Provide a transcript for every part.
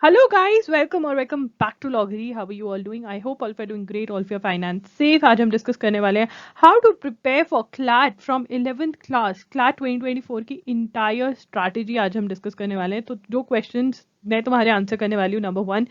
Hello guys, welcome back to Loggery. How are you all doing? I hope all of you are doing great. All of your finance safe. आज हम discuss करने वाले हैं how to prepare for CLAT from 11th class. CLAT 2024 की entire strategy आज हम discuss करने वाले हैं. तो जो questions मैं तुम्हारे आंसर करने वाली हूँ, नंबर 1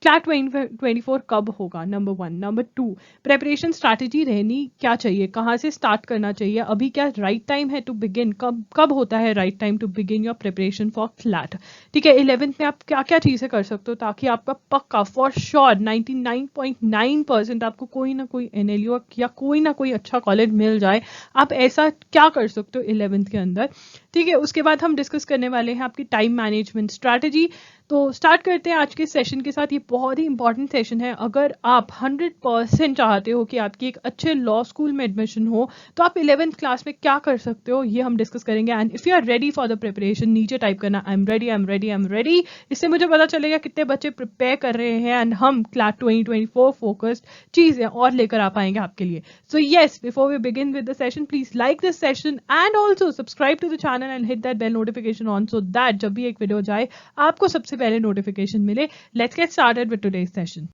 क्लैट 2024 कब होगा, नंबर 1. नंबर 2 प्रेपरेशन स्ट्रैटेजी रहनी क्या चाहिए, कहाँ से स्टार्ट करना चाहिए, अभी क्या राइट टाइम है टू बिगिन, कब होता है right time to begin your preparation for CLAT. ठीक है, 11th में आप क्या क्या चीज़ें कर सकते हो ताकि आपका पक्का फॉर श्योर 99.9% आपको कोई ना कोई एनएलयू या कोई ना कोई अच्छा कॉलेज मिल जाए. आप ऐसा क्या कर सकते हो 11th के अंदर. ठीक है, उसके बाद हम डिस्कस करने वाले हैं आपकी टाइम मैनेजमेंट स्ट्रैटेजी. तो स्टार्ट करते हैं आज के सेशन के साथ. ये बहुत ही इंपॉर्टेंट सेशन है. अगर आप 100% चाहते हो कि आपकी एक अच्छे लॉ स्कूल में एडमिशन हो तो आप 11th क्लास में क्या कर सकते हो ये हम डिस्कस करेंगे. And if you are ready for the preparation, नीचे टाइप करना I am ready, I am ready, I am ready. इससे मुझे पता चलेगा कितने बच्चे प्रिपेयर कर रहे हैं एंड हम क्लैट 2024 फोकस्ड चीजें और लेकर आ पाएंगे आपके लिए. So yes, before we begin with the session, please like this session and also subscribe to the channel and hit that bell notification on so that जब भी एक वीडियो जाए आपको सबसे पहले नोटिफिकेशन मिले. Let's get started with today's session.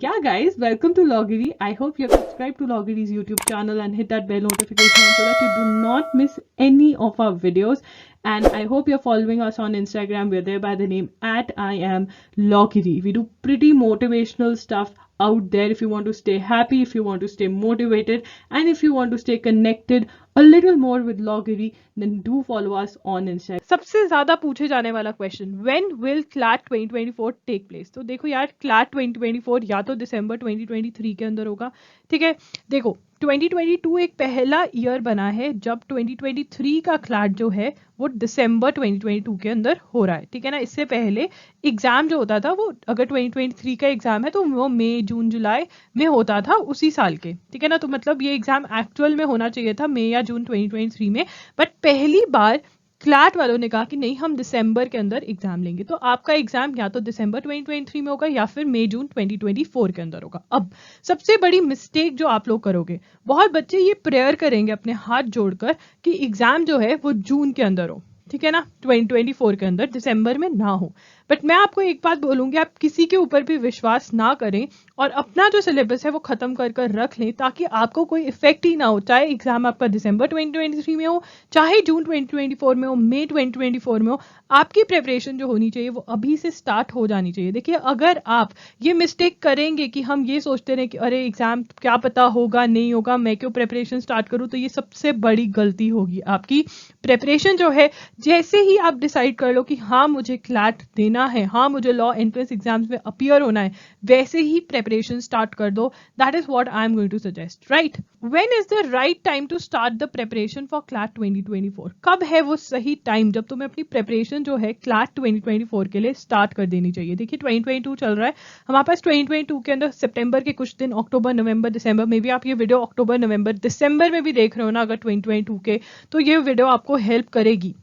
Yeah guys, welcome to Loggery. I hope you have subscribed to Loggery's YouTube channel and hit that bell notification so that you do not miss any of our videos. And I hope you're following us on Instagram. We're there by the name @IamLoggery. We do pretty motivational stuff out there if you want to stay happy, if you want to stay motivated, and if you want to stay connected a little more with Loggery, then do follow us on Instagram. सबसे ज्यादा पूछे जाने वाला question, when will CLAT 2024 take place? तो देखो यार, CLAT 2024 या तो दिसंबर 2023 के अंदर होगा. ठीक है, देखो 2022 एक पहला ईयर बना है जब 2023 का क्लैट जो है वो दिसंबर 2022 के अंदर हो रहा है. ठीक है ना, इससे पहले एग्जाम जो होता था वो अगर 2023 का एग्जाम है तो वो मई जून जुलाई में होता था उसी साल के. ठीक है ना, तो मतलब ये एग्जाम एक्चुअल में होना चाहिए था मई या जून 2023 में, बट पहली बार क्लैट वालों ने कहा कि नहीं, हम दिसंबर के अंदर एग्जाम लेंगे. तो आपका एग्जाम या तो दिसंबर 2023 में होगा या फिर मई जून 2024 के अंदर होगा. अब सबसे बड़ी मिस्टेक जो आप लोग करोगे, बहुत बच्चे ये प्रेयर करेंगे अपने हाथ जोड़कर कि एग्जाम जो है वो जून के अंदर हो. ठीक है ना, 2024 के अंदर, दिसंबर में ना हो. बट मैं आपको एक बात बोलूंगी, आप किसी के ऊपर भी विश्वास ना करें और अपना जो सिलेबस है वो खत्म कर कर रख लें ताकि आपको कोई इफेक्ट ही ना हो. चाहे एग्जाम आपका दिसंबर 2023 में हो, चाहे जून 2024 में हो, मई 2024 में हो, आपकी प्रिपरेशन जो होनी चाहिए वो अभी से स्टार्ट हो जानी चाहिए. देखिए, अगर आप ये मिस्टेक करेंगे कि हम ये सोचते रहे कि अरे एग्जाम क्या पता होगा नहीं होगा, मैं क्यों प्रिपरेशन स्टार्ट करूं, तो ये सबसे बड़ी गलती होगी आपकी. प्रिपरेशन जो है, जैसे ही आप डिसाइड कर लो कि हाँ मुझे क्लैट देना है, हाँ मुझे लॉ एंट्रेंस एग्जाम्स में अपीयर होना है, वैसे ही प्रिपरेशन स्टार्ट कर दो. That is what I am going to suggest. Right, when is the right time to start the preparation for CLAT 2024? कब है वो सही टाइम जब तुम्हें अपनी प्रिपरेशन जो है क्लैट 2024 के लिए स्टार्ट कर देनी चाहिए? देखिए 2022 चल रहा है हमारे पास. 2022 के अंदर सितंबर के कुछ दिन, अक्टूबर नवंबर दिसंबर में भी, आप ये वीडियो अक्टूबर नवंबर दिसंबर में भी देख रहे हो ना अगर 2022 के, तो ये वीडियो आपको हेल्प करेगी.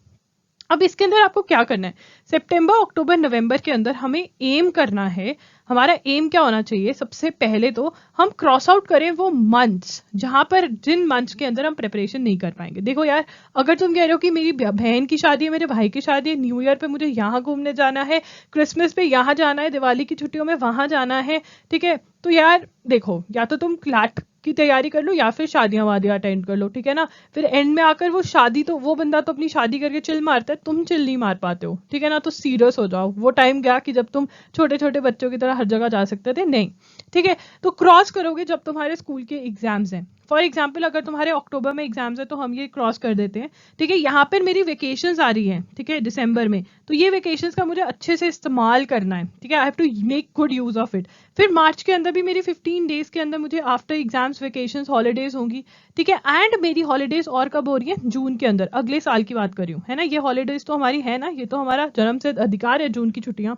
अब इसके अंदर आपको क्या करना है, सितंबर अक्टूबर नवंबर के अंदर हमें एम करना है. हमारा एम क्या होना चाहिए, सबसे पहले तो हम क्रॉस आउट करें वो मंथ्स जहां पर, जिन मंथ्स के अंदर हम प्रिपरेशन नहीं कर पाएंगे. देखो यार, अगर तुम कह रहे हो कि मेरी बहन की शादी है, मेरे भाई की शादी है, न्यू ईयर पे मुझे यहाँ घूमने जाना है, क्रिसमस पे यहाँ जाना है, दिवाली की छुट्टियों में वहां जाना है, ठीक है, तो यार देखो, या तो तुम क्लैट की तैयारी कर लो या फिर शादियां वादियां अटेंड कर लो. ठीक है ना, फिर एंड में आकर वो शादी, तो वो बंदा तो अपनी शादी करके चिल मारता है, तुम चिल नहीं मार पाते हो. ठीक है ना, तो सीरियस हो जाओ. वो टाइम गया कि जब तुम छोटे छोटे बच्चों की तरह हर जगह जा सकते थे, नहीं. ठीक है, तो क्रॉस करोगे जब तुम्हारे स्कूल के एग्जाम्स हैं. फॉर एग्जाम्पल अगर तुम्हारे अक्टूबर में एग्जाम्स है तो हम ये क्रॉस कर देते हैं. ठीक है, यहाँ पर मेरी वेकेशंस आ रही हैं, ठीक है, दिसंबर में, तो ये वेकेशंस का मुझे अच्छे से इस्तेमाल करना है. ठीक है, I have to make good use of it. फिर मार्च के अंदर भी मेरी 15 डेज के अंदर मुझे आफ्टर एग्जाम्स वेकेशंस हॉलीडेज होंगी. ठीक है, एंड मेरी हॉलीडेज और कब हो रही है, जून के अंदर, अगले साल की बात कर रही हूँ, है ना. ये हॉलीडेज तो हमारी है ना, ये तो हमारा जन्म से अधिकार है, जून की छुट्टियां.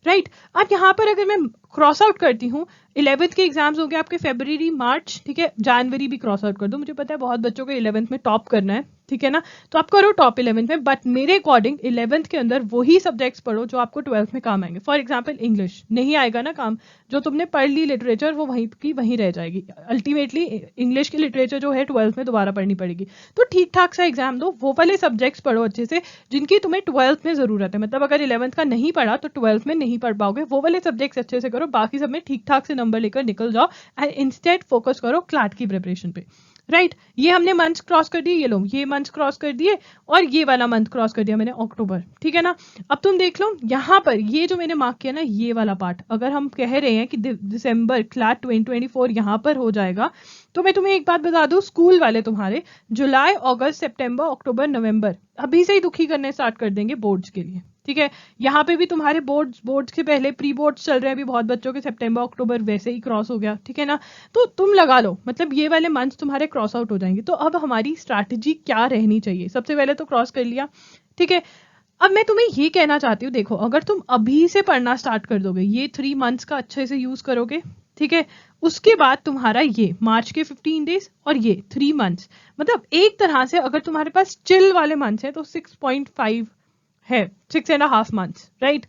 राइट, अब यहाँ पर अगर मैं क्रॉस आउट करती हूँ, 11th के एग्जाम्स हो गए आपके फरवरी मार्च, ठीक है, जनवरी भी क्रॉस आउट कर दो. मुझे पता है बहुत बच्चों को 11th में टॉप करना है, ठीक है ना। तो आप करो टॉप 11 में, बट मेरे अकॉर्डिंग 11th के अंदर वही सब्जेक्ट्स पढ़ो जो आपको 12th में काम आएंगे। फॉर एग्जाम्पल इंग्लिश नहीं आएगा ना काम, जो तुमने पढ़ ली लिटरेचर वो वहीं की वहीं रह जाएगी। अल्टीमेटली इंग्लिश की लिटरेचर जो है 12th में दोबारा पढ़नी पड़ेगी। तो ठीक ठाक सा एग्जाम दो, वो वाले सब्जेक्ट्स पढ़ो अच्छे से जिनकी तुम्हें 12th में जरूरत है। मतलब अगर 11th का नहीं पढ़ा तो 12th में नहीं पढ़ पाओगे, वो वाले सब्जेक्ट्स अच्छे से करो, बाकी सब में ठीक ठाक से नंबर लेकर निकल जाओ एंड इंस्टेड फोकस करो क्लैट की प्रिपरेशन पे। राइट ये हमने मंथ क्रॉस कर दिए, ये लो ये मंथ क्रॉस कर दिए और ये वाला मंथ क्रॉस कर दिया मैंने अक्टूबर, ठीक है ना। अब तुम देख लो यहाँ पर ये जो मैंने मार्क किया ना ये वाला पार्ट, अगर हम कह रहे हैं कि दिसंबर क्लैट 2024 यहाँ पर हो जाएगा, तो मैं तुम्हें एक बात बता दूं, स्कूल वाले तुम्हारे जुलाई अगस्त सितंबर अक्टूबर नवंबर अभी से ही दुखी करने स्टार्ट कर देंगे बोर्ड्स के लिए, ठीक है। यहाँ पे भी तुम्हारे बोर्ड्स के पहले प्री बोर्ड्स चल रहे हैं अभी बहुत बच्चों के, सितंबर अक्टूबर वैसे ही क्रॉस हो गया, ठीक है ना। तो तुम लगा लो, मतलब ये वाले मंथ्स तुम्हारे क्रॉस आउट हो जाएंगे। तो अब हमारी स्ट्रैटेजी क्या रहनी चाहिए? सबसे पहले तो क्रॉस कर लिया, ठीक है। अब मैं तुम्हें ये कहना चाहती हूँ, देखो अगर तुम अभी से पढ़ना स्टार्ट कर दोगे, ये 3 मंथ्स का अच्छे से यूज करोगे, ठीक है, उसके बाद तुम्हारा ये मार्च के 15 डेज और ये 3 मंथ्स, मतलब एक तरह से अगर तुम्हारे पास चिल वाले मंथ्स हैं तो 6.5 है, 6.5 मंथ्स, राइट।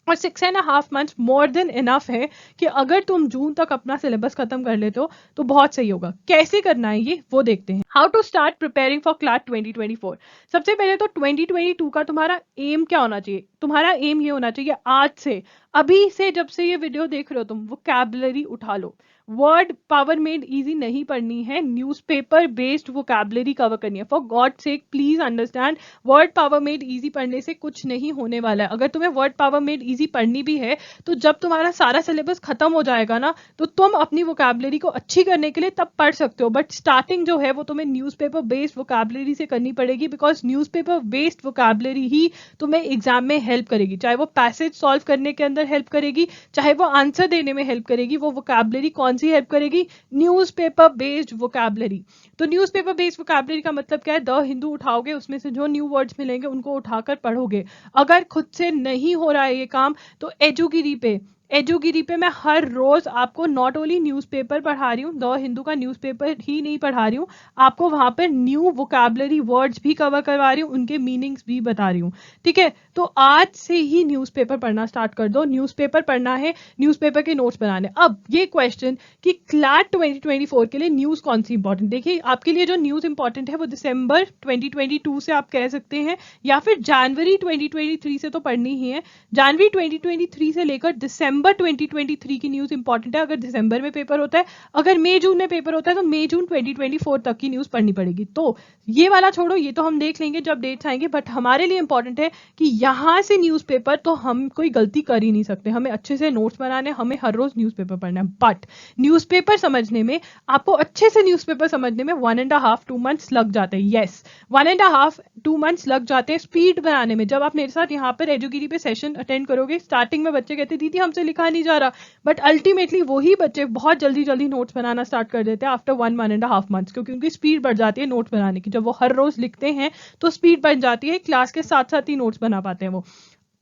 और 6.5 मंथ्स मोर देन इनफ है कि अगर तुम जून तक अपना सिलेबस खत्म कर लेते हो तो बहुत सही होगा। कैसे करना है ये वो देखते हैं। How to start preparing for CLAT 2024। सबसे पहले तो 2022 का तुम्हारा एम क्या होना चाहिए? तुम्हारा एम ये होना चाहिए आज से, अभी से, जब से ये वीडियो देख रहे हो तुम, वोकैबुलरी उठा लो। वर्ड पावर मेड इजी नहीं पढ़नी है, न्यूज़पेपर बेस्ड वोकैबुलरी कवर करनी है। For God sake please understand, word power made easy पढ़ने से कुछ नहीं होने वाला है। अगर तुम्हें वर्ड पावर मेड इजी पढ़नी भी है तो जब तुम्हारा सारा सिलेबस खत्म हो जाएगा ना, तो तुम अपनी वोकैबुलरी को अच्छी करने के लिए तब पढ़ सकते हो, बट स्टार्टिंग जो है वो तुम्हें न्यूज़पेपर बेस्ड वोकैबुलरी से करनी पड़ेगी, बिकॉज न्यूज़पेपर बेस्ड वोकैबुलरी ही तुम्हें एग्जाम में हेल्प करेगी। चाहे वो पैसेज सॉल्व करने के अंदर हेल्प करेगी, चाहे वो आंसर देने में हेल्प करेगी, वो वोकैबुलरी कौन सी हेल्प करेगी? Newspaper based vocabulary. तो न्यूज़पेपर बेस्ड वोकैबुलरी का मतलब क्या है? द हिंदू उठाओगे, उसमें से जो न्यू वर्ड्स मिलेंगे उनको उठाकर पढ़ोगे। अगर खुद से नहीं हो रहा है ये काम तो एजुगिरी पे मैं हर रोज आपको नॉट ओनली न्यूज़पेपर पढ़ा रही हूँ, द हिंदू का न्यूज़पेपर ही नहीं पढ़ा रही हूँ, आपको वहां पर न्यू वोकैबुलरी वर्ड्स भी कवर करवा रही हूँ, उनके मीनिंग्स भी बता रही हूँ, ठीक है। तो आज से ही न्यूज़पेपर पढ़ना स्टार्ट कर दो, न्यूज़पेपर पढ़ना है, न्यूज़पेपर के नोट्स बनाने। अब ये क्वेश्चन कि क्लैट 2024 के लिए न्यूज कौन सी इंपॉर्टेंट, देखिए आपके लिए जो न्यूज इंपॉर्टेंट है वो दिसंबर 2022 से आप कह सकते हैं, या फिर जनवरी 2023 से तो पढ़नी ही है। जनवरी 2023 से लेकर दिसंबर 2023 की न्यूज इंपॉर्टेंट है। अगर दिसंबर में पेपर होता है, अगर मई जून में पेपर होता है, तो मई जून 2024 तक की न्यूज पढ़नी पड़ेगी। तो ये वाला छोड़ो, ये तो हम देख लेंगे जब डेट्स आएंगे, बट हमारे लिए इंपॉर्टेंट है कि यहां से न्यूज़पेपर तो हम कोई गलती कर ही नहीं सकते, हमें अच्छे से नोट्स बनाने, हमें हर रोज न्यूज़पेपर पढ़ना है। बट न्यूज़पेपर समझने में, आपको अच्छे से न्यूज़पेपर समझने में 1.5-2 मंथ्स लग जाते हैं। यस 1.5-2 मंथ्स लग जाते हैं स्पीड बनाने में। जब आप मेरे साथ यहाँ पर एजुगिरी पे सेशन अटेंड करोगे, स्टार्टिंग में बच्चे कहते दीदी हमसे लिखा नहीं जा रहा, बट अल्टीमेटली वही बच्चे बहुत जल्दी जल्दी नोट्स बनाना स्टार्ट कर देते हैं आफ्टर 1.5 मंथ्स, क्योंकि उनकी स्पीड बढ़ जाती है नोट्स बनाने की। जब वो हर रोज लिखते हैं तो स्पीड बढ़ जाती है, क्लास के साथ साथ ही नोट्स बना पाते हैं वो।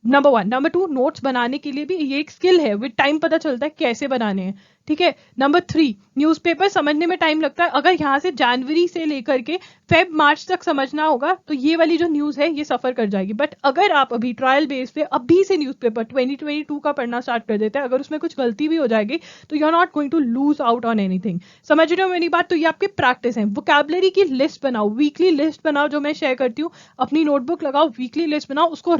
नंबर 1। नंबर 2, नोट्स बनाने के लिए भी ये एक स्किल है, विद टाइम पता चलता है कैसे बनाने हैं, ठीक है। नंबर 3, न्यूज़पेपर समझने में टाइम लगता है। अगर यहाँ से जनवरी से लेकर के फेब मार्च तक समझना होगा तो ये वाली जो न्यूज़ है ये सफ़र कर जाएगी। बट अगर आप अभी ट्रायल बेस पे अभी से न्यूज़पेपर 2022 का पढ़ना स्टार्ट कर देते हैं, अगर उसमें कुछ गलती भी हो जाएगी तो you are not going to lose out on anything. समझ रहे हो मेरी बात? तो ये आपकी प्रैक्टिस है। वोकैबुलरी की लिस्ट बनाओ, वीकली लिस्ट बनाओ, जो मैं शेयर करती हूँ, अपनी नोटबुक लगाओ, वीकली लिस्ट बनाओ, उसको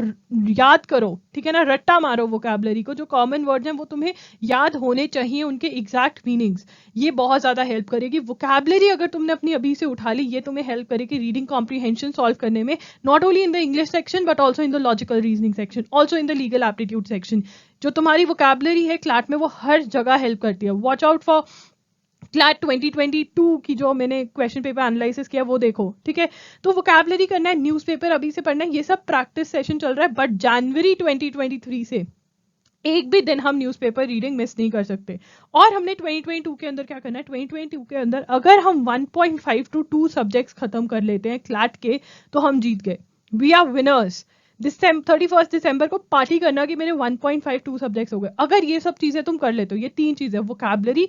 याद करो, ठीक है ना। रट्टा मारो वोकैबुलरी को, जो कॉमन वर्ड्स हैं वो तुम्हें याद होने चाहिए, उनके एग्जैक्ट मीनिंग्स, ये बहुत ज्यादा हेल्प करेगी। वोकैबुलरी अगर तुमने अपनी अभी से उठा ली, ये तुम्हें हेल्प करेगी रीडिंग कॉम्प्रिहेंशन सॉल्व करने में, not only in the English section but also in the logical reasoning section, also in the legal aptitude section. जो तुम्हारी वोकैबुलरी है क्लैट में वो हर जगह हेल्प करती है। वॉच आउट फॉर क्लैट 2022 की जो मैंने क्वेश्चन पेपर एनालिसिस किया वो देखो, ठीक है। तो वोकैबुलरी करना है, न्यूज़पेपर अभी से पढ़ना है, ये सब प्रैक्टिस सेशन चल रहा है। बट जनवरी 2023 से एक भी दिन हम न्यूज़पेपर रीडिंग मिस नहीं कर सकते। और हमने 2022 के अंदर क्या करना है? 2022 के अंदर अगर हम 1.5 to 2 सब्जेक्ट्स खत्म कर लेते हैं क्लैट के, तो हम जीत गए, वी आर विनर्स। 31 दिसंबर को पार्टी करना कि मेरे 1.52 सब्जेक्ट्स हो गए। अगर ये सब चीजें तुम कर लेते हो, ये 3 चीजें, वोकैबुलरी,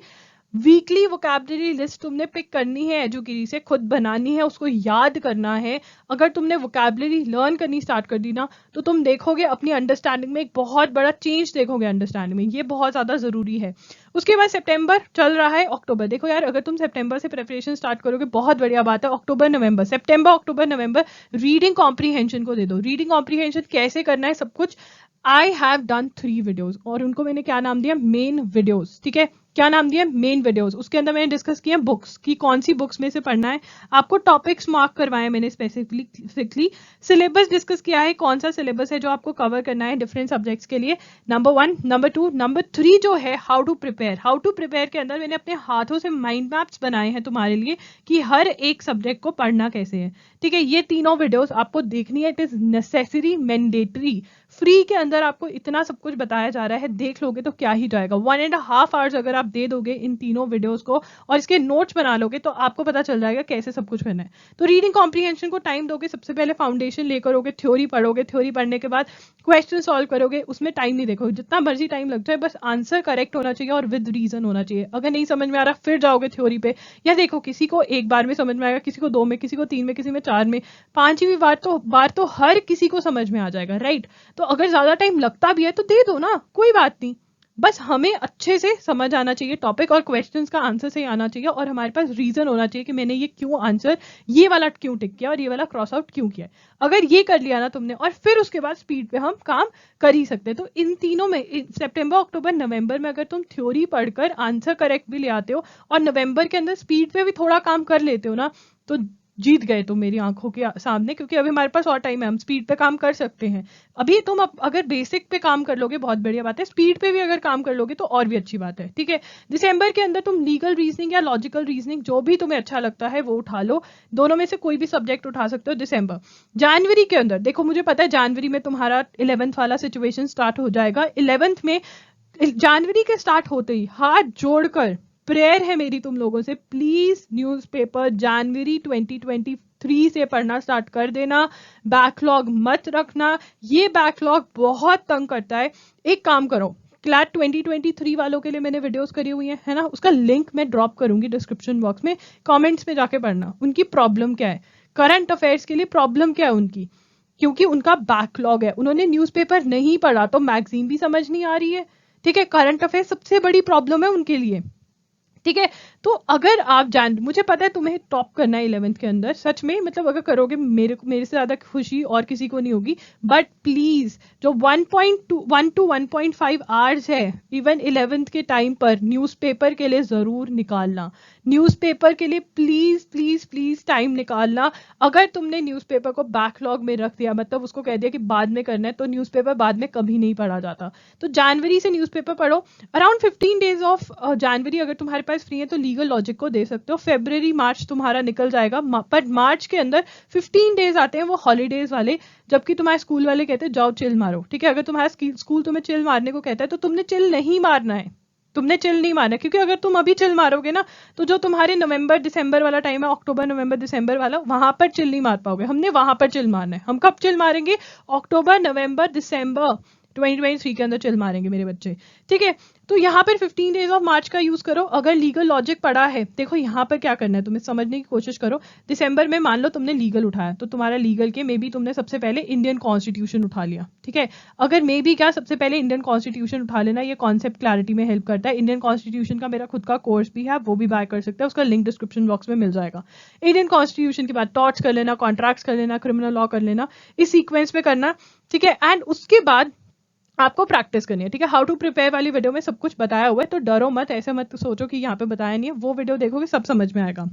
वीकली वोकैबुलरी लिस्ट तुमने पिक करनी है, एजुकेरी से खुद बनानी है, उसको याद करना है। अगर तुमने वोकैबुलरी लर्न करनी स्टार्ट कर दी ना, तो तुम देखोगे अपनी अंडरस्टैंडिंग में एक बहुत बड़ा चेंज देखोगे अंडरस्टैंडिंग में, ये बहुत ज़्यादा ज़रूरी है। उसके बाद सितंबर चल रहा है, अक्टूबर, देखो यार अगर तुम सितंबर से प्रिपरेशन स्टार्ट करोगे बहुत बढ़िया बात है। अक्टूबर नवंबर, सितंबर अक्टूबर नवंबर रीडिंग कॉम्प्रीहेंशन को दे दो। रीडिंग कॉम्प्रीहेंशन कैसे करना है सब कुछ, आई हैव डन 3 वीडियोज, और उनको मैंने क्या नाम दिया, मेन वीडियोज। ठीक है, क्या नाम दिया, मेन वीडियोस। उसके अंदर मैंने डिस्कस किया बुक्स की कौन सी बुक्स में से पढ़ना है, आपको टॉपिक्स मार्क करवाए मैंने स्पेसिफिकली, सिलेबस डिस्कस किया है कौन सा सिलेबस है जो आपको कवर करना है डिफरेंट सब्जेक्ट्स के लिए, नंबर 1, नंबर 2, नंबर 3 जो है how to prepare. How to prepare के अंदर मैंने अपने हाथों से माइंड मैप्स बनाए हैं तुम्हारे लिए कि हर एक सब्जेक्ट को पढ़ना कैसे है। ठीक है, ये तीनों वीडियोस आपको देखनी है, it is necessary, mandatory. Free के अंदर आपको इतना सब कुछ बताया जा रहा है, देख लोगे तो क्या ही जाएगा। 1.5 आवर्स अगर आप दे दोगे इन तीनों वीडियोस को और इसके नोट्स बना लोगे तो आपको पता चल जाएगा कैसे सब कुछ करना है। तो रीडिंग कॉम्प्रीहेंशन को टाइम दोगे, सबसे पहले फाउंडेशन लेकर करोगे, थ्योरी पढ़ोगे, थ्योरी पढ़ने के बाद क्वेश्चन सॉल्व करोगे, उसमें टाइम नहीं देखोगे, जितना मर्जी टाइम लग जाए, बस आंसर करेक्ट होना चाहिए और विद रीजन होना चाहिए। अगर नहीं समझ में आ रहा फिर जाओगे थ्योरी पे, या देखो किसी को एक बार में समझ में आएगा, किसी को 2 में, किसी को 3 में, किसी में 4 में, 5वीं बार तो हर किसी को समझ में आ जाएगा, राइट। तो अगर ज्यादा टाइम लगता भी है तो दे दो ना, कोई बात नहीं, बस हमें अच्छे से समझ आना चाहिए टॉपिक और क्वेश्चंस का आंसर सही आना चाहिए, और हमारे पास रीजन होना चाहिए कि मैंने ये क्यों आंसर, ये वाला क्यों टिक किया और ये वाला क्रॉस आउट क्यों किया। अगर ये कर लिया ना तुमने, और फिर उसके बाद स्पीड पे हम काम कर ही सकते हैं। तो इन तीनों में सितंबर अक्टूबर नवंबर में अगर तुम थ्योरी पढ़कर आंसर करेक्ट भी ले आते हो और नवंबर के अंदर स्पीड पे भी थोड़ा काम कर लेते हो ना, तो जीत गए तुम मेरी आंखों के सामने, क्योंकि अभी हमारे पास और टाइम है, हम स्पीड पे काम कर सकते हैं। अभी तुम अगर बेसिक पे काम कर लोगे बहुत बढ़िया बात है, स्पीड पे भी अगर काम कर लोगे तो और भी अच्छी बात है। ठीक है, दिसंबर के अंदर तुम लीगल रीजनिंग या लॉजिकल रीजनिंग जो भी तुम्हें अच्छा लगता है वो उठा लो, दोनों में से कोई भी सब्जेक्ट उठा सकते हो दिसंबर। जनवरी के अंदर देखो, मुझे पता है जनवरी में तुम्हारा 11th वाला सिचुएशन स्टार्ट हो जाएगा। 11th में जनवरी के स्टार्ट होते ही हाथ जोड़कर प्रेयर है मेरी तुम लोगों से, प्लीज न्यूज़पेपर जनवरी 2023 से पढ़ना स्टार्ट कर देना, बैकलॉग मत रखना, ये बैकलॉग बहुत तंग करता है। एक काम करो, क्लैट 2023 वालों के लिए मैंने वीडियोस करी हुई है ना, उसका लिंक मैं ड्रॉप करूंगी डिस्क्रिप्शन बॉक्स में, कमेंट्स में जाके पढ़ना उनकी प्रॉब्लम क्या है, करंट अफेयर्स के लिए प्रॉब्लम क्या है उनकी, क्योंकि उनका बैकलॉग है, उन्होंने न्यूज़पेपर नहीं पढ़ा तो मैगजीन भी समझ नहीं आ रही है। ठीक है, करंट अफेयर सबसे बड़ी प्रॉब्लम है उनके लिए। ठीक है, तो अगर आप मुझे पता है तुम्हें टॉप करना है 11th के अंदर, सच में, मतलब अगर करोगे मेरे से ज्यादा खुशी और किसी को नहीं होगी, बट प्लीज जो 1.1 to 1.5 आवर्स है इवन 11th के टाइम पर न्यूज़पेपर के लिए जरूर निकालना, न्यूज़पेपर के लिए प्लीज प्लीज प्लीज टाइम निकालना। अगर तुमने न्यूज़पेपर को बैकलॉग में रख दिया, मतलब उसको कह दिया कि बाद में करना है, तो न्यूज़पेपर बाद में कभी नहीं पढ़ा जाता। तो जनवरी से न्यूज़पेपर पढ़ो, अराउंड 15 डेज ऑफ जनवरी अगर तुम्हारे पास फ्री है तो लीगल लॉजिक को दे सकते हो। फेब्रुवरी मार्च तुम्हारा निकल जाएगा, पर मार्च के अंदर 15 डेज आते हैं वो हॉलीडेज वाले, जबकि तुम्हारे स्कूल वाले कहते हैं जाओ चिल मारो। ठीक है, अगर तुम्हारा स्कूल तुम्हें चिल मारने को कहता है तो तुमने चिल नहीं मारना है, तुमने चिल नहीं मारना, क्योंकि अगर तुम अभी चिल मारोगे ना तो जो तुम्हारे नवंबर दिसंबर वाला टाइम है, अक्टूबर नवंबर दिसंबर वाला, वहां पर चिल नहीं मार पाओगे। हमने वहां पर चिल मारना है। हम कब चिल मारेंगे, अक्टूबर नवंबर दिसंबर 2023 के अंदर चिल मारेंगे मेरे बच्चे। ठीक है, तो यहाँ पर 15 डेज ऑफ मार्च का यूज करो। अगर लीगल लॉजिक पढ़ा है, देखो यहाँ पर क्या करना है, तुम्हें समझने की कोशिश करो। दिसंबर में मान लो तुमने लीगल उठाया, तो तुम्हारा लीगल के मे बी तुमने सबसे पहले इंडियन कॉन्स्टिट्यूशन उठा लिया। ठीक है, अगर मे बी क्या सबसे पहले इंडियन कॉन्स्टिट्यूशन उठा लेना, ये कॉन्सेप्ट क्लैरिटी में हेल्प करता है। इंडियन कॉन्स्टिट्यूशन का मेरा खुद का कोर्स भी है, वो भी बाय कर सकते हैं, उसका लिंक डिस्क्रिप्शन बॉक्स में मिल जाएगा। इंडियन कॉन्स्टिट्यूशन के बाद टॉर्ट्स कर लेना, कॉन्ट्रैक्ट्स कर लेना, क्रिमिनल लॉ कर लेना, इस सीक्वेंस में करना। ठीक है, एंड उसके बाद आपको प्रैक्टिस करनी है। ठीक है, हाउ टू प्रिपेयर वाली वीडियो में सब कुछ बताया हुआ है, तो डरो मत, ऐसे मत सोचो कि यहाँ पे बताया नहीं है, वो वीडियो देखोगे सब समझ में आएगा।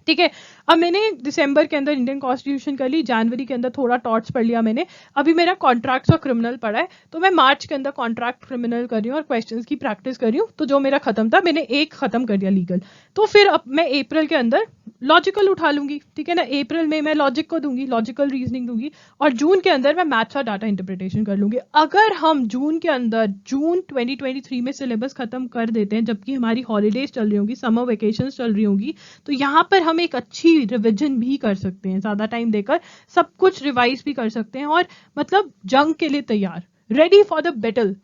ठीक है, अब मैंने दिसंबर के अंदर इंडियन कॉन्स्टिट्यूशन कर ली, जनवरी के अंदर थोड़ा टॉर्ट्स पढ़ लिया मैंने, अभी मेरा कॉन्ट्रैक्ट्स और क्रिमिनल पढ़ा है, तो मैं मार्च के अंदर कॉन्ट्रैक्ट क्रिमिनल कर रही हूँ और क्वेश्चंस की प्रैक्टिस कर रही हूँ। तो जो मेरा खत्म था मैंने एक खत्म कर दिया लीगल, तो फिर अब मैं अप्रैल के अंदर लॉजिकल उठा लूंगी। ठीक है ना, अप्रैल में मैं लॉजिक को दूंगी, लॉजिकल रीजनिंग दूंगी, और जून के अंदर मैं मैथ्स और डाटा इंटरप्रिटेशन कर लूंगी। अगर हम जून के अंदर जून 2023 में सिलेबस खत्म कर देते हैं, जबकि हमारी हॉलीडेज चल रही होंगी, समर वेकेशन चल रही होंगी, तो यहाँ पर हम एक अच्छी रिविजन भी कर सकते हैं, ज्यादा टाइम देकर सब कुछ रिवाइज भी कर सकते हैं, और मतलब जंग के लिए तैयार, रेडी फॉर द बैटल।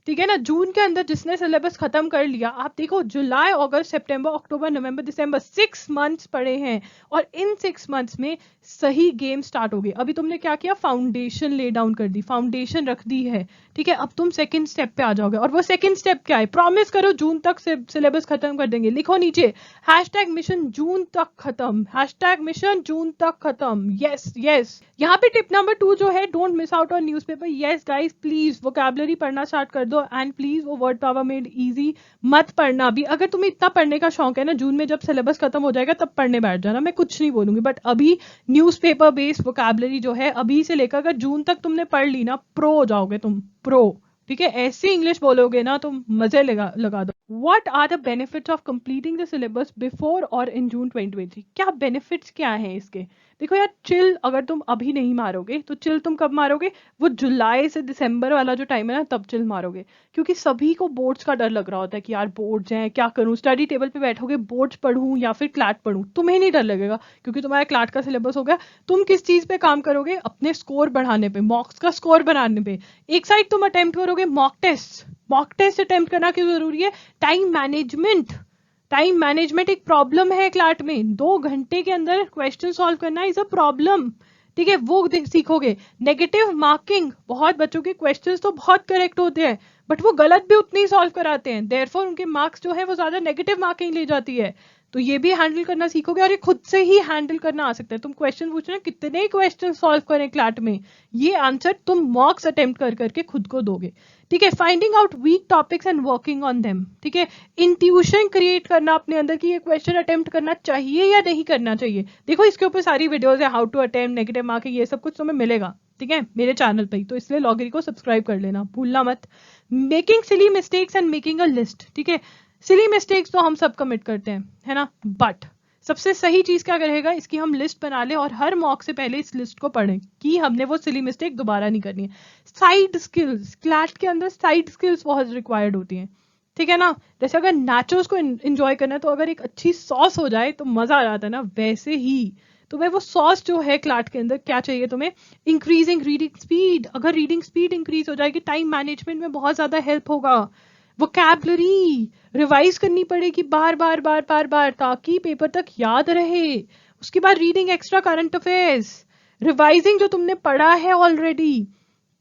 ठीक है ना। जून के अंदर जिसने सिलेबस खत्म कर लिया, आप देखो जुलाई अगस्त सितंबर अक्टूबर नवंबर दिसंबर 6 मंथ्स पड़े हैं, और इन 6 मंथ्स में सही गेम स्टार्ट हो गई। अभी तुमने क्या किया, फाउंडेशन ले डाउन कर दी, फाउंडेशन रख दी है, ठीक है। अब तुम सेकंड स्टेप पे आ जाओगे, और वो सेकंड स्टेप क्या है, प्रॉमिस करो जून तक सिलेबस खत्म कर देंगे। लिखो नीचे #मिशन जून तक खत्म, #मिशन जून तक खत्म। Yes yes. यहाँ पे टिप नंबर 2 जो है, don't miss out on newspaper. Yes guys, please vocabulary पढ़ना स्टार्ट कर दो, एंड प्लीज वो वर्ड पावर मेड इजी मत पढ़ना भी। अगर तुम्हें इतना पढ़ने का शौक है ना, जून में जब सिलेबस खत्म हो जाएगा तब पढ़ने बैठ जाना, मैं कुछ नहीं बोलूंगी, बट अभी न्यूज़पेपर बेस्ड वोकैबुलरी जो है, अभी से लेकर अगर जून तक तुमने पढ़ ली ना, प्रो हो जाओगे तुम, प्रो। ठीक है, ऐसी इंग्लिश बोलोगे ना तो मजे लगा दो। What are the benefits of completing the syllabus before or in June 2023? क्या बेनिफिट्स क्या हैं इसके? देखो यार, चिल अगर तुम अभी नहीं मारोगे तो चिल तुम कब मारोगे, वो जुलाई से दिसंबर वाला जो टाइम है ना, तब चिल मारोगे। क्योंकि सभी को बोर्ड्स का डर लग रहा होता है कि यार बोर्ड्स हैं, क्या करूं, स्टडी टेबल पे बैठोगे, बोर्ड्स पढ़ूं या फिर क्लैट पढ़ूं। तुम्हें नहीं डर लगेगा क्योंकि तुम्हारा क्लैट का सिलेबस हो गया। तुम किस चीज पे काम करोगे, अपने स्कोर बढ़ाने पे, मॉक्स का स्कोर बढ़ाने पे। एक साइड तुम अटेम्प्ट करोगे mock test, mock test attempt करना क्यों जरूरी है, टाइम मैनेजमेंट। टाइम मैनेजमेंट एक प्रॉब्लम है क्लैट में, 2 घंटे के अंदर क्वेश्चन सॉल्व करना इज अ प्रॉब्लम। ठीक है, वो सीखोगे। नेगेटिव मार्किंग, बहुत बच्चों के क्वेश्चंस तो बहुत करेक्ट होते हैं, बट वो गलत भी उतनी ही सॉल्व कराते हैं, देयरफॉर उनके मार्क्स जो है वो ज्यादा नेगेटिव मार्किंग ले जाती है। तो ये भी हैंडल करना सीखोगे, और ये खुद से ही हैंडल करना आ सकता है। तुम क्वेश्चन पूछना, कितने क्वेश्चन सॉल्व करें क्लैट में, ये आंसर तुम मॉक्स अटेम्प्ट कर करके खुद को दोगे। ठीक है, finding out weak topics and working on them. ठीक है, इंट्यूशन क्रिएट करना अपने अंदर कि ये क्वेश्चन अटेम्प्ट करना चाहिए या नहीं करना चाहिए। देखो इसके ऊपर सारी वीडियोस है, how to attempt, negative marking, ये सब कुछ तुम्हें मिलेगा, ठीक है, मेरे चैनल पे ही। तो इसलिए लॉगरी को सब्सक्राइब कर लेना, भूलना मत। Making silly mistakes and making a list. ठीक है, सिली मिस्टेक्स तो हम सब कमिट करते हैं, है ना, बट सबसे सही चीज क्या रहेगा, इसकी हम लिस्ट बना ले और हर मॉक से पहले इस लिस्ट को पढ़ें कि हमने वो सिली मिस्टेक दोबारा नहीं करनी है। साइड स्किल्स, क्लैट के अंदर साइड स्किल्स बहुत रिक्वायर्ड होती हैं, ठीक है ना। जैसे अगर नाचोस को एंजॉय करना है तो अगर एक अच्छी सॉस हो जाए तो मजा आ जाता है ना, वैसे ही तुम्हें वो सॉस जो है क्लैट के अंदर क्या चाहिए तुम्हें, इंक्रीजिंग रीडिंग स्पीड। अगर रीडिंग स्पीड इंक्रीज हो जाएगी, टाइम मैनेजमेंट में बहुत ज्यादा हेल्प होगा। वोकैबुलरी रिवाइज करनी पड़ेगी बार बार बार बार बार ताकि पेपर तक याद रहे। उसके बाद reading extra current affairs, revising जो तुमने पढ़ा है ऑलरेडी।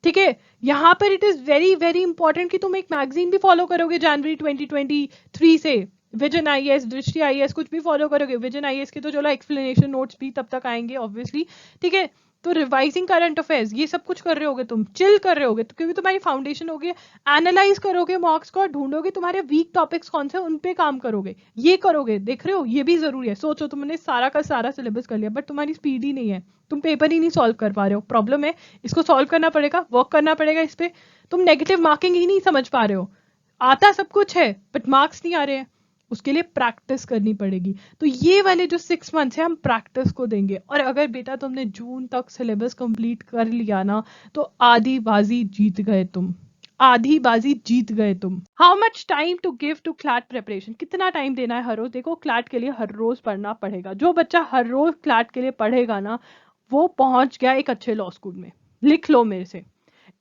ठीक है, यहाँ पर it is very very important कि तुम एक मैगजीन भी फॉलो करोगे जनवरी 2023 से, विजन आईएएस, दृष्टि आईएएस, कुछ भी फॉलो करोगे। विजन आईएएस के तो चलो एक्सप्लेनेशन नोट्स भी तब तक आएंगे ऑब्वियसली, ठीक है। तो रिवाइजिंग करंट अफेयर्स, ये सब कुछ कर रहे होगे तुम, चिल कर रहे होगे, तो क्योंकि तुम्हारी फाउंडेशन होगी। एनालाइज करोगे मॉक्स को, ढूंढोगे तुम्हारे वीक टॉपिक्स कौन से, उन पे काम करोगे, ये करोगे। देख रहे हो, ये भी जरूरी है। सोचो तुमने सारा का सारा सिलेबस कर लिया बट तुम्हारी स्पीड ही नहीं है, तुम पेपर ही नहीं सॉल्व कर पा रहे हो, प्रॉब्लम है। इसको सॉल्व करना पड़ेगा, वर्क करना पड़ेगा इस पे। तुम नेगेटिव मार्किंग ही नहीं समझ पा रहे हो, आता सब कुछ है बट मार्क्स नहीं आ रहे हैं, उसके लिए प्रैक्टिस करनी पड़ेगी। तो ये वाले जो 6 मंथ्स है हम प्रैक्टिस को देंगे। और अगर बेटा तुमने जून तक सिलेबस कंप्लीट कर लिया ना, तो आधी बाजी जीत गए तुम, आधी बाजी जीत गए तुम। How much time to give to CLAT preparation, कितना टाइम देना है हर रोज। देखो क्लैट के लिए हर रोज पढ़ना पड़ेगा। जो बच्चा हर रोज क्लैट के लिए पढ़ेगा ना, वो पहुंच गया एक अच्छे लॉ स्कूल में। लिख लो मेरे से,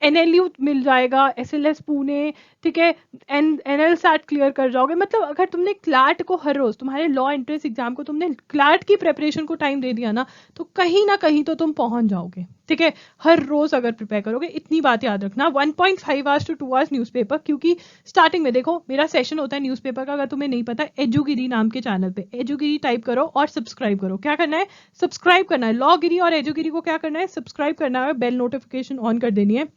एनएलयू मिल जाएगा, एसएलएस पुणे, ठीक है, एनएल सैट क्लियर कर जाओगे। मतलब अगर तुमने क्लैट को हर रोज, तुम्हारे लॉ एंट्रेंस एग्जाम को तुमने क्लैट की प्रिपरेशन को टाइम दे दिया ना, तो कहीं ना कहीं तो तुम पहुंच जाओगे, ठीक है। हर रोज अगर प्रिपेयर करोगे, इतनी बात याद रखना। 1.5 आवर्स टू 2 आवर्स न्यूज़पेपर, क्योंकि स्टार्टिंग में देखो मेरा सेशन होता है न्यूज़पेपर का, अगर तुम्हें नहीं पता, एजुगिरी नाम के चैनल पे एजुगिरी टाइप करो और सब्सक्राइब करो। क्या करना है, सब्सक्राइब करना है। लॉ गिरी और एजुगिरी को क्या करना है, सब्सक्राइब करना है, बेल नोटिफिकेशन ऑन कर देनी है।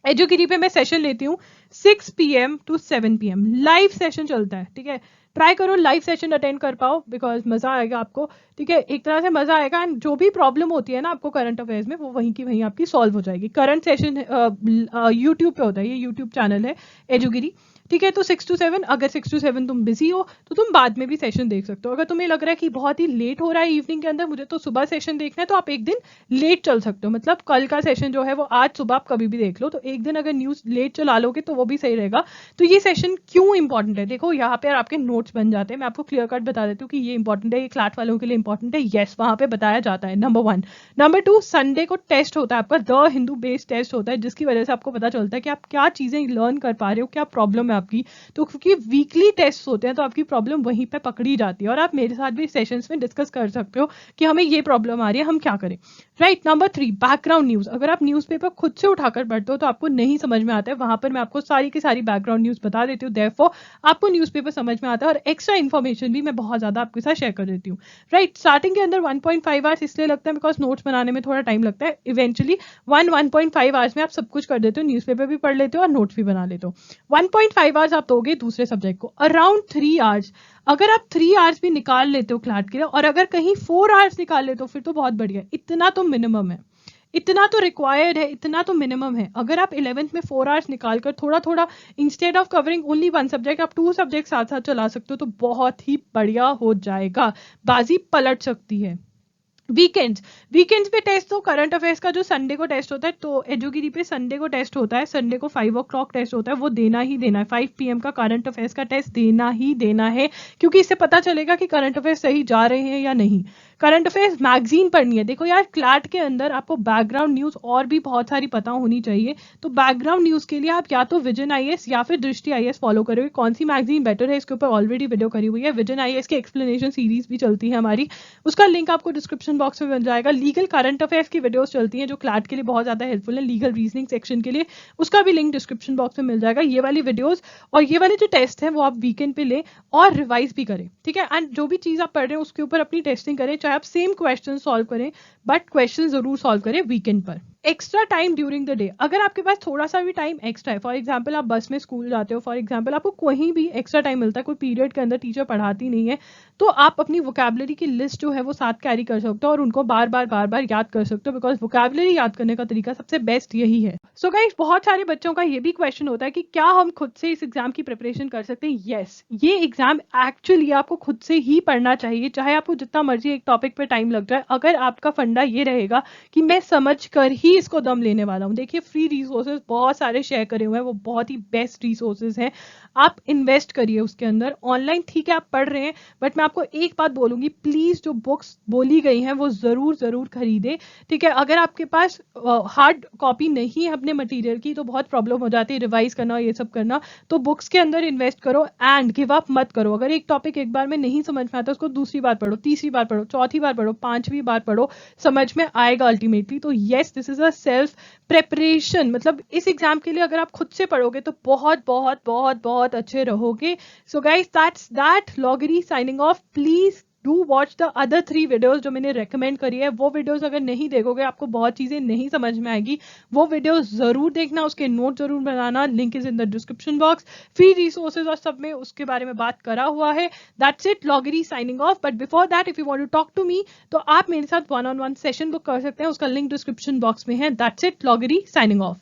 एजुगिरी पे मैं सेशन लेती हूँ 6 PM to 7 PM, live session चलता है, ठीक है। ट्राई करो लाइव सेशन अटेंड कर पाओ, बिकॉज मजा आएगा आपको, ठीक है, एक तरह से मजा आएगा। एंड जो भी प्रॉब्लम होती है ना आपको करंट अफेयर्स में, वो वहीं की वहीं आपकी सॉल्व हो जाएगी। करंट सेशन यूट्यूब पे होता है, ये यूट्यूब चैनल है एजुगिरी, ठीक है, तो 6 to 7, अगर 6 to 7 तुम बिजी हो तो तुम बाद में भी सेशन देख सकते हो। अगर तुम्हें लग रहा है कि बहुत ही लेट हो रहा है इवनिंग के अंदर, मुझे तो सुबह सेशन देखना है, तो आप एक दिन लेट चल सकते हो। मतलब कल का सेशन जो है वो आज सुबह आप कभी भी देख लो, तो एक दिन अगर न्यूज़ लेट चला लोगे तो वो भी सही रहेगा। तो ये सेशन क्यों इंपॉर्टेंट है, देखो यहाँ पे आपके नोट्स बन जाते हैं। मैं आपको क्लियर कट बता देती हूँ कि ये इंपॉर्टेंट है, ये क्लाट वालों के लिए इंपॉर्टेंट है। येस, वहाँ पे बताया जाता है, नंबर 1। नंबर 2, संडे को टेस्ट होता है आपका, द हिंदू बेस्ड टेस्ट होता है, जिसकी वजह से आपको पता चलता है कि आप क्या चीज़ें लर्न कर पा रहे हो, क्या प्रॉब्लम है आपकी। तो क्योंकि वीकली टेस्ट होते हैं तो आपकी प्रॉब्लम वहीं पे पकड़ी जाती है, और आप मेरे साथ भी सेशंस में डिस्कस कर सकते हो कि हमें ये प्रॉब्लम आ रही है, हम क्या करें। राइट। Number 3, background news. अगर आप न्यूज़पेपर खुद से उठाकर पढ़ते हो तो आपको नहीं समझ में आता है, वहां पर मैं आपको सारी की सारी बैकग्राउंड न्यूज़ बता देती हूँ, देयरफॉर आपको न्यूज़पेपर समझ में आता है, और एक्स्ट्रा इन्फॉर्मेशन भी मैं बहुत ज़्यादा आपके साथ शेयर कर देती हूँ। राइट। स्टार्टिंग के अंदर 1.5 आवर्स इसलिए लगता है बिकॉज नोट्स बनाने में थोड़ा टाइम लगता है। इवेंचुअली 1.5 आवर्स में आप सब कुछ कर देते हो, न्यूज़पेपर भी पढ़ लेते हो और नोट्स भी बना लेते हो। 1.5 आवर्स आप दोगे दूसरे सब्जेक्ट को, अराउंड 3 आवर्स। अगर आप 3 आवर्स भी निकाल लेते हो क्लाट के लिए, और अगर कहीं 4 आवर्स निकाल लेते हो फिर तो बहुत बढ़िया। इतना तो मिनिमम है, इतना तो रिक्वायर्ड है, इतना तो मिनिमम है। अगर आप 11th में 4 आवर्स निकाल कर थोड़ा थोड़ा, instead of covering only 1 subject, आप 2 सब्जेक्ट साथ साथ चला सकते हो, तो बहुत ही बढ़िया हो जाएगा, बाजी पलट सकती है। वीकेंड्स पे टेस्ट, तो करंट अफेयर्स का जो संडे को टेस्ट होता है, तो एजुगिरी पे संडे को टेस्ट होता है, संडे को 5 o'clock टेस्ट होता है, वो देना ही देना है। 5 PM का करंट अफेयर्स का टेस्ट देना ही देना है, क्योंकि इससे पता चलेगा कि करंट अफेयर्स सही जा रहे हैं या नहीं। करंट अफेयर्स मैगजीन पढ़नी है। देखो यार, क्लैट के अंदर आपको बैकग्राउंड न्यूज़ और भी बहुत सारी पता होनी चाहिए, तो बैकग्राउंड न्यूज़ के लिए आप या तो विजन IAS या फिर दृष्टि IAS फॉलो करोगे। कौन सी मैगजीन बेटर है, इसके ऊपर ऑलरेडी वीडियो करी हुई है। विजन IAS की एक्सप्लेनेशन सीरीज भी चलती है हमारी, उसका लिंक आपको डिस्क्रिप्शन बॉक्स में मिल जाएगा। लीगल करंट अफेयर्स की वीडियोस चलती हैं जो क्लैट के लिए बहुत ज़्यादा हेल्पफुल है, लीगल रीजनिंग सेक्शन के लिए, उसका भी लिंक डिस्क्रिप्शन बॉक्स में मिल जाएगा। ये वाली वीडियोस और ये वाले जो टेस्ट है वो आप वीकेंड पे लें और रिवाइज भी करें, ठीक है। एंड जो भी चीज़ आप पढ़ रहे हैं उसके ऊपर अपनी टेस्टिंग करें, चाहे आप सेम क्वेश्चन सॉल्व करें, बट क्वेश्चन जरूर सॉल्व करें वीकेंड पर। Extra time during the day, अगर आपके पास थोड़ा सा भी टाइम एक्स्ट्रा है, फॉर एग्जाम्पल आप बस में स्कूल जाते हो, फॉर एग्जाम्पल आपको कहीं भी एक्स्ट्रा टाइम मिलता है, कोई पीरियड के अंदर टीचर पढ़ाती नहीं है, तो आप अपनी वोकैबुलरी की लिस्ट जो है वो साथ कैरी कर सकते हो और उनको बार बार याद कर सकते हो, बिकॉज वोकैबुलरी याद करने का तरीका सबसे बेस्ट यही है। सो गाइस, बहुत सारे बच्चों का ये भी क्वेश्चन होता है कि क्या हम खुद से इस एग्जाम की प्रिपरेशन कर सकते हैं। येस, ये एग्जाम एक्चुअली आपको खुद से ही पढ़ना चाहिए, चाहे आपको जितना मर्जी एक टॉपिक पे टाइम लग जाए। अगर आपका फंडा ये रहेगा कि मैं समझ कर ही इसको दम लेने वाला हूँ, देखिए फ्री रिसोर्सेज बहुत सारे शेयर करे हुए हैं, वो बहुत ही बेस्ट रिसोर्सेज हैं, आप इन्वेस्ट करिए उसके अंदर। ऑनलाइन ठीक है आप पढ़ रहे हैं, बट मैं आपको एक बात बोलूंगी, प्लीज जो बुक्स बोली गई हैं वो जरूर खरीदे, ठीक है। अगर आपके पास हार्ड कॉपी नहीं है अपने मटेरियल की तो बहुत प्रॉब्लम हो जाती है रिवाइज करना और ये सब करना, तो बुक्स के अंदर इन्वेस्ट करो एंड गिव अप मत करो। अगर एक टॉपिक एक बार में नहीं समझ में आता उसको दूसरी बार पढ़ो, तीसरी बार पढ़ो, चौथी बार पढ़ो, 5वीं बार पढ़ो, समझ में आएगा अल्टीमेटली। तो yes, this is a self preparation, मतलब इस एग्जाम के लिए अगर आप खुद से पढ़ोगे तो बहुत अच्छे रहोगे। सो गाइस, दैट्स दैट, लॉगरी signing off. Please do watch the other 3 videos जो मैंने रेकमेंड करी है। वो वीडियोस अगर नहीं देखोगे आपको बहुत चीजें नहीं समझ में आएगी, वो वीडियोस जरूर देखना, उसके नोट जरूर बनाना, link is in the description box. Free resources और सब में उसके बारे में बात करा हुआ है। दैट्स इट, लॉगरी signing off. But before that, if you want to talk to me तो आप मेरे साथ 1-on-1 सेशन बुक कर सकते हैं, उसका लिंक डिस्क्रिप्शन बॉक्स में है। दैट्स इट, लॉगरी साइनिंग ऑफ।